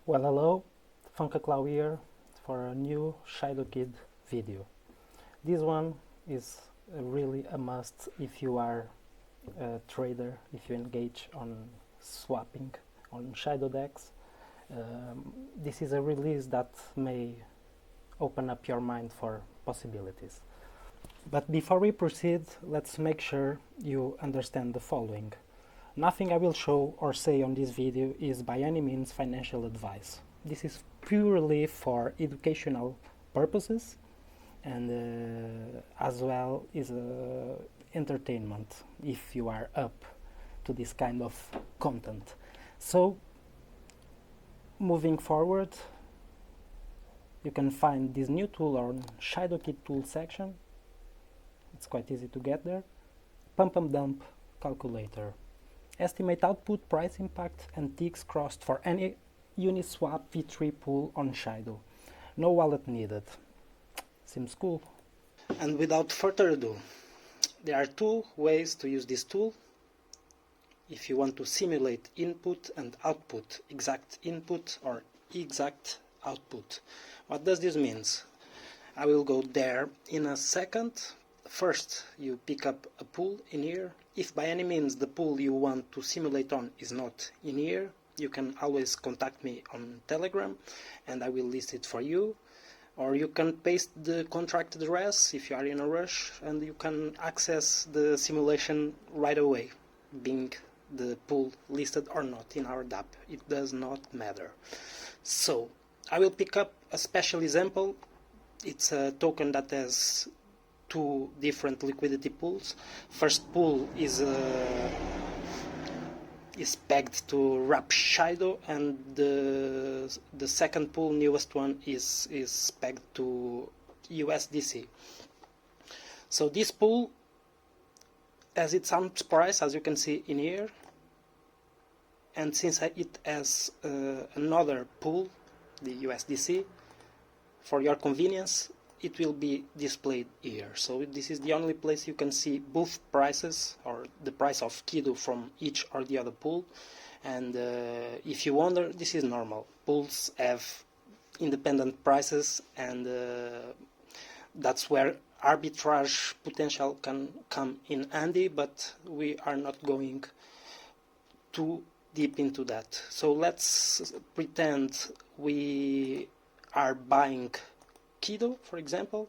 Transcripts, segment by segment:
Well, hello, Funkaclaw here for a new Shido Kid video. This one is really a must if you are a trader, if you engage on swapping on Shido decks. This is a release that may open up your mind for possibilities. But before we proceed, let's make sure you understand the following. Nothing I will show or say on this video is by any means financial advice. This is purely for educational purposes and as well is entertainment if you are up to this kind of content. So, moving forward, you can find this new tool on Shido Kit tool section. It's quite easy to get there. Pump and dump calculator. Estimate output, price impact, and ticks crossed for any Uniswap v3 pool on Shido. No wallet needed. Seems cool. And without further ado, there are two ways to use this tool. If you want to simulate input and output, exact input or exact output. What does this mean? I will go there in a second. First, you pick up a pool in here. If by any means the pool you want to simulate on is not in here, you can always contact me on Telegram and I will list it for you. Or you can paste the contract address if you are in a rush and you can access the simulation right away, being the pool listed or not in our DApp. It does not matter. So, I will pick up a special example. It's a token that has two different liquidity pools. First pool is pegged to wrap Shido, and the second pool, newest one, is pegged to USDC. So this pool has its own price, as you can see in here, and since it has another pool, the USDC, for your convenience, it will be displayed here. So this is the only place you can see both prices, or the price of Shido from each or the other pool. And if you wonder, this is normal. Pools have independent prices, and that's where arbitrage potential can come in handy, but we are not going too deep into that. So let's pretend we are buying Shido, for example.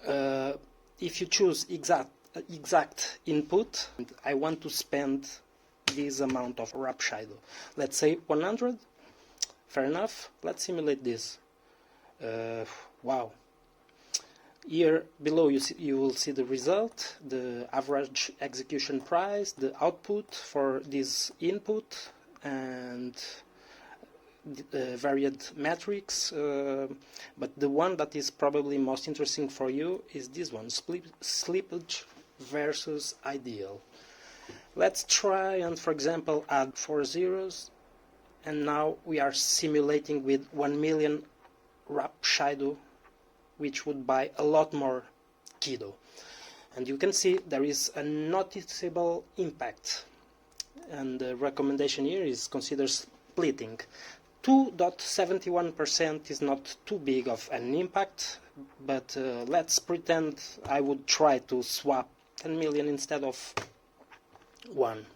If you choose exact input, and I want to spend this amount of wrap Shido, let's say 100. Fair enough. Let's simulate this. Wow. Here below you will see the result, the average execution price, the output for this input, and varied metrics, but the one that is probably most interesting for you is this one, slippage versus ideal. Let's try and, for example, add 4 zeros, and now we are simulating with 1 million wrap Shido, which would buy a lot more Shido. And you can see there is a noticeable impact, and the recommendation here is consider splitting. 2.71% is not too big of an impact, but let's pretend I would try to swap 10 million instead of 1.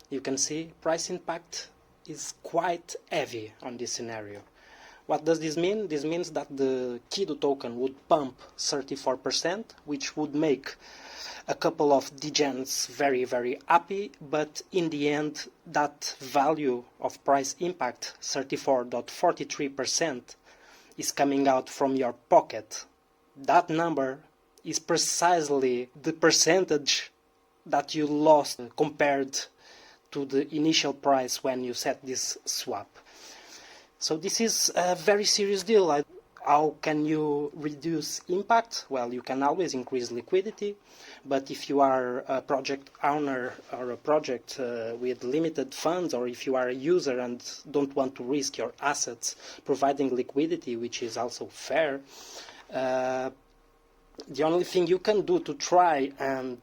You can see price impact is quite heavy on this scenario. What does this mean? This means that the Shido token would pump 34%, which would make a couple of degens very, very happy, but in the end, that value of price impact, 34.43%, is coming out from your pocket. That number is precisely the percentage that you lost compared to the initial price when you set this swap. So this is a very serious deal. How can you reduce impact? Well, you can always increase liquidity, but if you are a project owner or a project with limited funds, or if you are a user and don't want to risk your assets providing liquidity, which is also fair, The only thing you can do to try and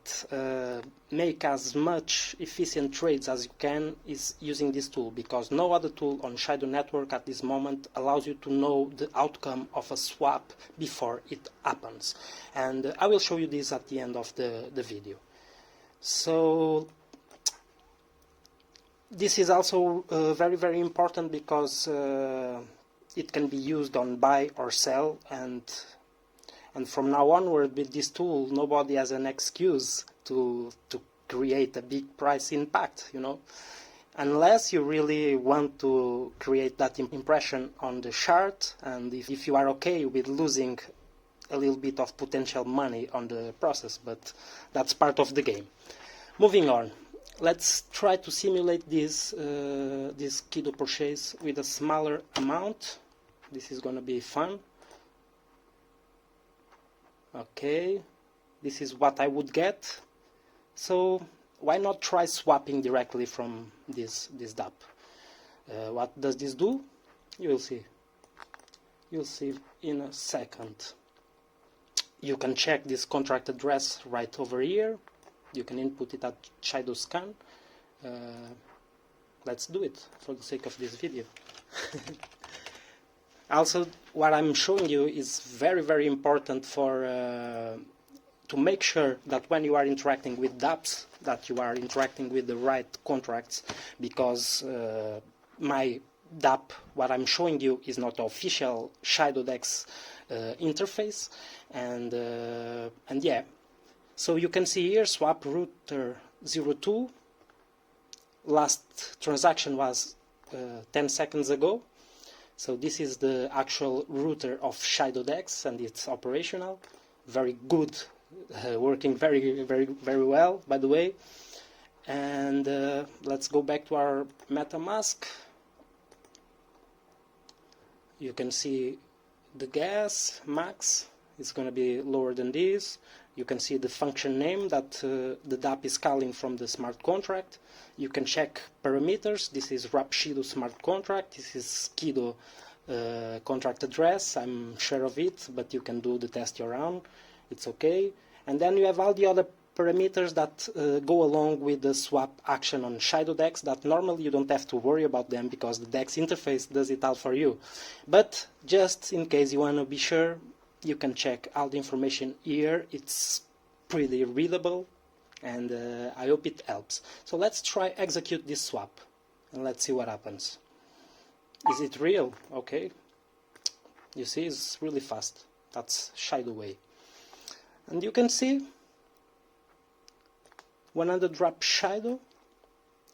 make as much efficient trades as you can is using this tool, because no other tool on Shido network at this moment allows you to know the outcome of a swap before it happens. And I will show you this at the end of the video. So this is also very important, because it can be used on buy or sell, and from now onward with this tool nobody has an excuse to create a big price impact, you know, unless you really want to create that impression on the chart, and if you are okay with losing a little bit of potential money on the process, but that's part of the game. Moving on, let's try to simulate this Shido purchase with a smaller amount. This is going to be fun. Okay, this is what I would get. So why not try swapping directly from this DApp? What does this do? You will see. You'll see in a second. You can check this contract address right over here. You can input it at Shido scan. Let's do it for the sake of this video. Also, what I'm showing you is very important for to make sure that when you are interacting with dApps, that you are interacting with the right contracts, because my dApp, what I'm showing you, is not the official ShidoDex interface, and yeah. So you can see here swap router 02. Last transaction was 10 seconds ago. So this is the actual router of ShidoDex, and it's operational. Very good, working very well, by the way. And let's go back to our MetaMask. You can see the gas max is going to be lower than this. You can see the function name that the dApp is calling from the smart contract. You can check parameters. This is Shido smart contract. This is Shido contract address. I'm sure of it, but you can do the test your own. It's okay. And then you have all the other parameters that go along with the swap action on ShidoDex, that normally you don't have to worry about them because the DEX interface does it all for you. But just in case you want to be sure, you can check all the information here. It's pretty readable, and I hope it helps. So let's try execute this swap, and let's see what happens. Is it real? Okay. You see, it's really fast. That's Shido way. And you can see 100 drop Shido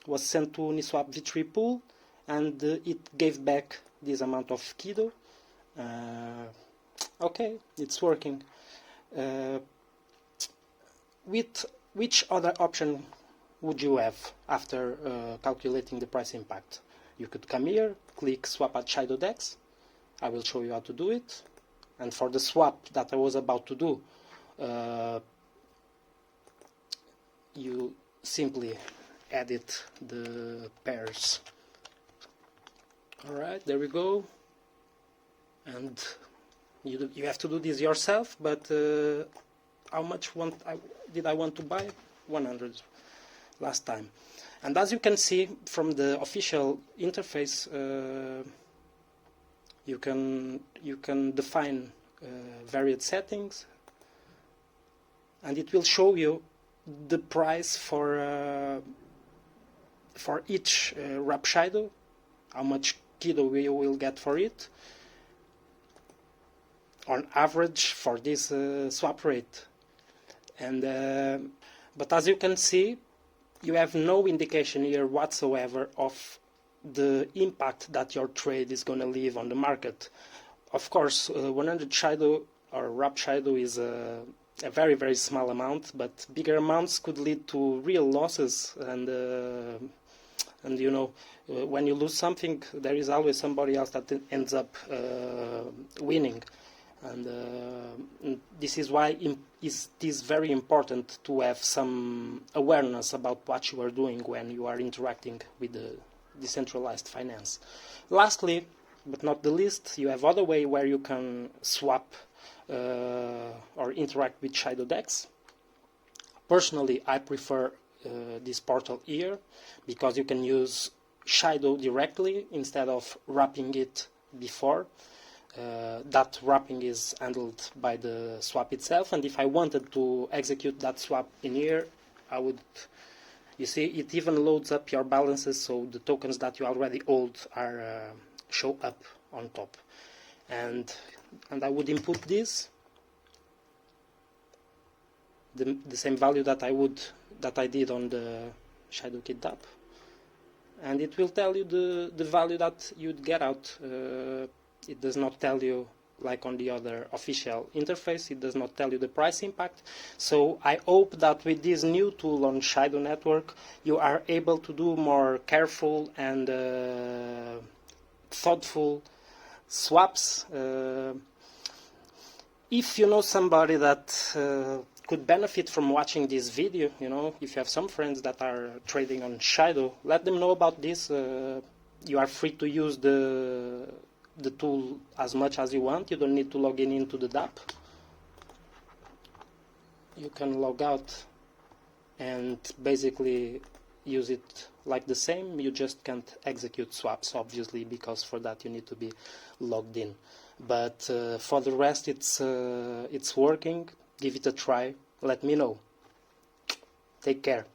was sent to Uniswap V3 pool, and it gave back this amount of Shido. Okay, it's working. With which other option would you have after calculating the price impact? You could come here, click swap at ShidoDex. I will show you how to do it. And for the swap that I was about to do, you simply edit the pairs. Alright, there we go. And you have to do this yourself, but how much did I want to buy? 100 last time. And as you can see from the official interface, you can define varied settings, and it will show you the price for each Shido, how much Shido you will get for it on average for this swap rate. And but as you can see, you have no indication here whatsoever of the impact that your trade is going to leave on the market. Of course, 100 Shido or Shido is a very small amount, but bigger amounts could lead to real losses. And you know, when you lose something, there is always somebody else that ends up winning. And this is why it is very important to have some awareness about what you are doing when you are interacting with the decentralized finance. Lastly, but not the least, you have other way where you can swap or interact with Shido decks. Personally, I prefer this portal here because you can use Shido directly instead of wrapping it before. That wrapping is handled by the swap itself, and if I wanted to execute that swap in here, I would, you see, it even loads up your balances, so the tokens that you already hold are show up on top. And I would input this, the same value that I did on the Shido Kid app, and it will tell you the value that you'd get out. It does not tell you, like on the other official interface, it does not tell you the price impact. So I hope that with this new tool on Shido Network, you are able to do more careful and thoughtful swaps. If you know somebody that could benefit from watching this video, you know, if you have some friends that are trading on Shido, let them know about this. You are free to use the tool as much as you want. You don't need to log in into the DApp. You can log out and basically use it like the same. You just can't execute swaps, obviously, because for that you need to be logged in. But for the rest, it's working. Give it a try. Let me know. Take care.